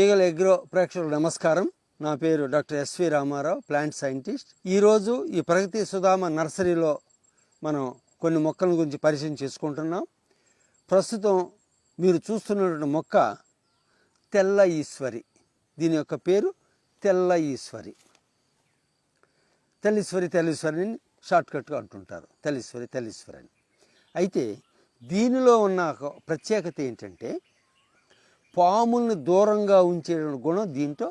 ఈగల అగ్రో ప్రేక్షకులకు నమస్కారం. నా పేరు doctor S V Ramarao, plant scientist. ఈరోజు ఈ ప్రగతి సుధామ నర్సరీలో మనం కొన్ని మొక్కల గురించి పరిచయం చేసుకుంటున్నాం. ప్రస్తుతం మీరు చూస్తున్నటువంటి మొక్క తెల్ల ఈశ్వరి. దీని యొక్క పేరు తెల్ల ఈశ్వరి. తెల్లీశ్వరి అని షార్ట్కట్గా అంటుంటారు, తెల్లీశ్వరి అని. అయితే దీనిలో ఉన్న ప్రత్యేకత ఏంటంటే పాముల్ని దూరంగా ఉంచే గుణం దీంట్లో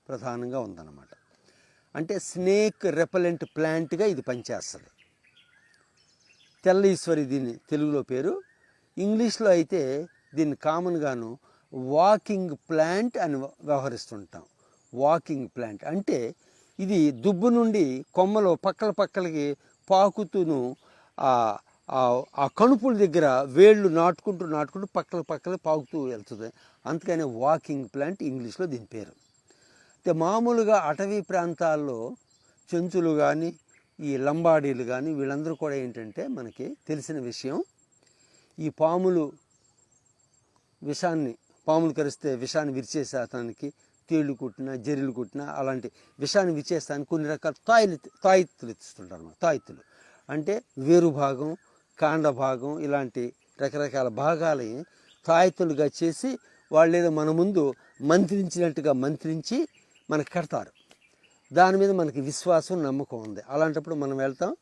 ప్రధానంగా ఉందన్నమాట. అంటే స్నేక్ రెపలెంట్ ప్లాంట్గా ఇది పనిచేస్తుంది. తెల్ల ఈశ్వరి దీని తెలుగులో పేరు. ఇంగ్లీష్లో అయితే దీన్ని కామన్గాను వాకింగ్ ప్లాంట్ అని వ్యవహరిస్తుంటాం. వాకింగ్ ప్లాంట్ అంటే ఇది దుబ్బు నుండి కొమ్మలు పక్కలకి పాకుతూను ఆ కణుపుల దగ్గర వేళ్ళు నాటుకుంటూ పక్కల పాకుతూ వెళ్తుంది. అందుకనే వాకింగ్ ప్లాంట్ ఇంగ్లీష్లో దీని పేరు. అయితే మామూలుగా అటవీ ప్రాంతాల్లో చెంచులు కానీ ఈ లంబాడీలు కానీ వీళ్ళందరూ కూడా ఏంటంటే మనకి తెలిసిన విషయం, ఈ పాములు కరిస్తే విషాన్ని విరిచేసేతానికి, తేళ్ళు కుట్టినా జర్రెలు కుట్టినా అలాంటి విషాన్ని విరిచేస్తానికి కొన్ని రకాల తాయిత్తులు ఇస్తుంటారు అన్నమాట. తాయిత్తులు అంటే వేరు భాగం, కాండ భాగం ఇలాంటి రకరకాల భాగాలని తాయిత్తులుగా చేసి వాళ్ళు ఏదో మన ముందు మంత్రించినట్టుగా మంత్రించి మనకు కడతారు. దాని మీద మనకి విశ్వాసం, నమ్మకం ఉంది. అలాంటప్పుడు మనం వెళ్తాం,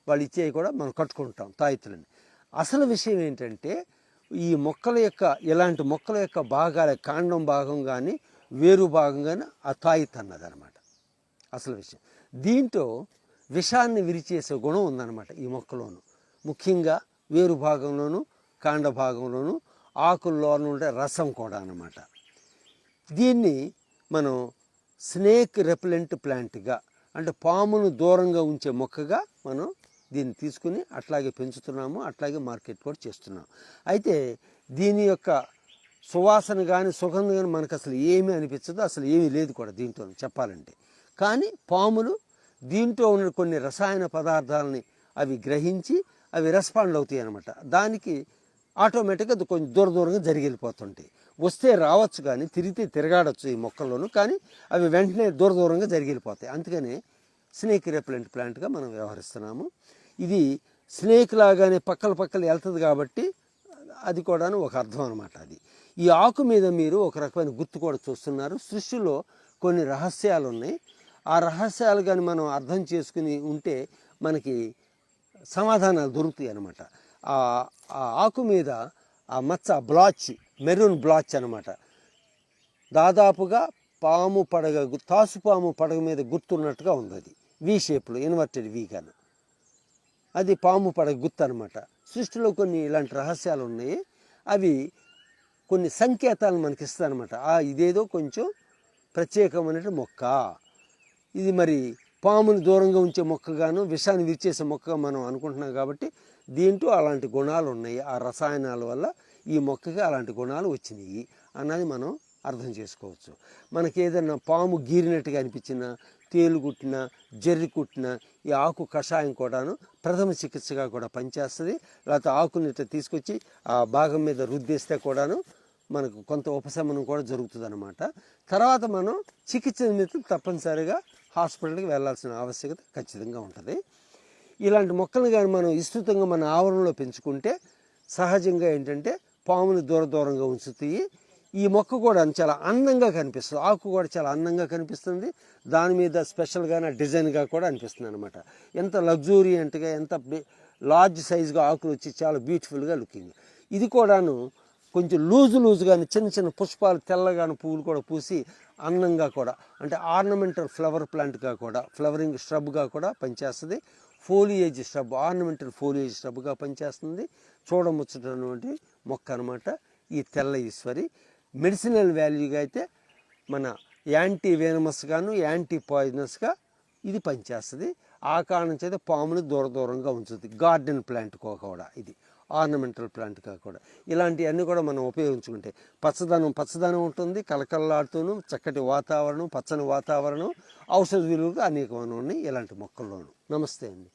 వాళ్ళు ఇచ్చేవి కూడా మనం కట్టుకుంటాం తాయిత్తులని. అసలు విషయం ఏంటంటే ఈ ఇలాంటి మొక్కల యొక్క భాగాల కాండం భాగం కానీ వేరు భాగం కానీ ఆ తాయిత్ అన్నదనమాట అసలు విషయం. దీంట్లో విషాన్ని విరిచేసే గుణం ఉందన్నమాట ఈ మొక్కలోను. ముఖ్యంగా వేరు భాగంలోను కాండ భాగంలోను ఆకుల్లోనూ ఉండే రసం కూడా అన్నమాట. దీన్ని మనం స్నేక్ రెపలెంట్ ప్లాంట్గా, అంటే పామును దూరంగా ఉంచే మొక్కగా మనం దీన్ని తీసుకుని అట్లాగే పెంచుతున్నాము, అట్లాగే మార్కెట్ కూడా చేస్తున్నాము. అయితే దీని యొక్క సువాసన కానీ సుగంధం కానీ మనకు అసలు ఏమీ అనిపించదు, అసలు ఏమీ లేదు కూడా దీంట్లో చెప్పాలంటే. కానీ పాములు దీంట్లో ఉన్న కొన్ని రసాయన పదార్థాలని అవి గ్రహించి అవి రెస్పాండ్ అవుతాయి అన్నమాట. దానికి ఆటోమేటిక్గా అది కొంచెం దూరంగా జరిగి వెళ్ళిపోతుంటాయి. వస్తే రావచ్చు కానీ తిరిగితే తిరగాడచ్చు ఈ మొక్కల్లోనూ, కానీ అవి వెంటనే దూరంగా జరిగి వెళ్ళిపోతాయి. అందుకనే స్నేక్ రెపలెంట్ ప్లాంట్గా మనం వ్యవహరిస్తున్నాము. ఇది స్నేక్ లాగానే పక్కల వెళ్తుంది కాబట్టి అది కూడాను ఒక అర్థం అనమాట. అది ఈ ఆకు మీద మీరు ఒక రకమైన గుర్తు కూడా చూస్తున్నారు. సృష్టిలో కొన్ని రహస్యాలు ఉన్నాయి. ఆ రహస్యాలు కానీ మనం అర్థం చేసుకుని ఉంటే మనకి సమాధానాలు దొరుకుతాయి అన్నమాట. ఆ ఆకు మీద ఆ మచ్చ బ్లాచ్, మెరూన్ బ్లాచ్ అనమాట, దాదాపుగా తాసుపాము పడగ మీద గుర్తున్నట్టుగా ఉంది. అది వి షేప్లో, ఇన్వర్టెడ్ వి గాను, అది పాము పడగ గుర్తు అనమాట. సృష్టిలో కొన్ని ఇలాంటి రహస్యాలు ఉన్నాయి. అవి కొన్ని సంకేతాలు మనకి ఇస్తాయి అనమాట. ఇదేదో కొంచెం ప్రత్యేకమైన మొక్క, ఇది మరి పాముని దూరంగా ఉంచే మొక్కగాను విషాన్ని విరిచేసే మొక్కగా మనం అనుకుంటున్నాం. కాబట్టి దీంట్లో అలాంటి గుణాలు ఉన్నాయి. ఆ రసాయనాల వల్ల ఈ మొక్కకి అలాంటి గుణాలు వచ్చినాయి అన్నది మనం అర్థం చేసుకోవచ్చు. మనకి ఏదైనా పాము గీరినట్టుగా అనిపించినా, తేలు కుట్టినా, జర్రి కుట్టినా ఈ ఆకు కషాయం కూడాను ప్రథమ చికిత్సగా కూడా పనిచేస్తుంది. లేకపోతే ఆకుని ఇట్లా తీసుకొచ్చి ఆ భాగం మీద రుద్దేస్తే కూడాను మనకు కొంత ఉపశమనం కూడా జరుగుతుంది అనమాట. తర్వాత మనం చికిత్స నిమిత్తం తప్పనిసరిగా హాస్పిటల్కి వెళ్ళాల్సిన ఆవశ్యకత ఖచ్చితంగా ఉంటుంది. ఇలాంటి మొక్కలను కానీ మనం విస్తృతంగా మన ఆవరణలో పెంచుకుంటే సహజంగా ఏంటంటే పాముని దూరంగా ఉంచుతాయి. ఈ మొక్క కూడా చాలా అందంగా కనిపిస్తుంది, ఆకు కూడా చాలా అందంగా కనిపిస్తుంది. దాని మీద స్పెషల్గా డిజైన్గా కూడా అనిపిస్తుంది అనమాట. ఎంత లగ్జూరియంట్గా, ఎంత లార్జ్ సైజుగా ఆకులు వచ్చి చాలా బ్యూటిఫుల్గా లుకింగ్. ఇది కూడాను కొంచెం లూజుగాని చిన్న పుష్పాలు తెల్లగాని పువ్వులు కూడా పూసి అందంగా కూడా, అంటే ఆర్నమెంటల్ ఫ్లవర్ ప్లాంట్గా కూడా, ఫ్లవరింగ్ స్hrubగా కూడా పనిచేస్తుంది. ఫోలియేజ్ స్hrub, ఆర్నమెంటల్ ఫోలియేజ్ స్hrubగా పనిచేస్తుంది. చూడముచ్చటటువంటి మొక్క అనమాట ఈ తెల్ల ఈశ్వరి. మెడిసినల్ వాల్యూగా అయితే మన యాంటీ వేనమస్ గాను యాంటీ పాయిజనస్గా ఇది పనిచేస్తుంది. ఆ కారణం చేత పాముని దూరంగా ఉంచుతుంది. గార్డెన్ ప్లాంట్ కూడా ఇది ఆర్నమెంటల్ ప్లాంట్గా కూడా. ఇలాంటివన్నీ కూడా మనం ఉపయోగించుకుంటే పచ్చదనం ఉంటుంది, కలకల్లాడుతూను చక్కటి వాతావరణం, పచ్చని వాతావరణం, ఔషధ విలువలు అనేకమైన ఉన్నాయి ఇలాంటి మొక్కల్లోనూ. నమస్తే అండి.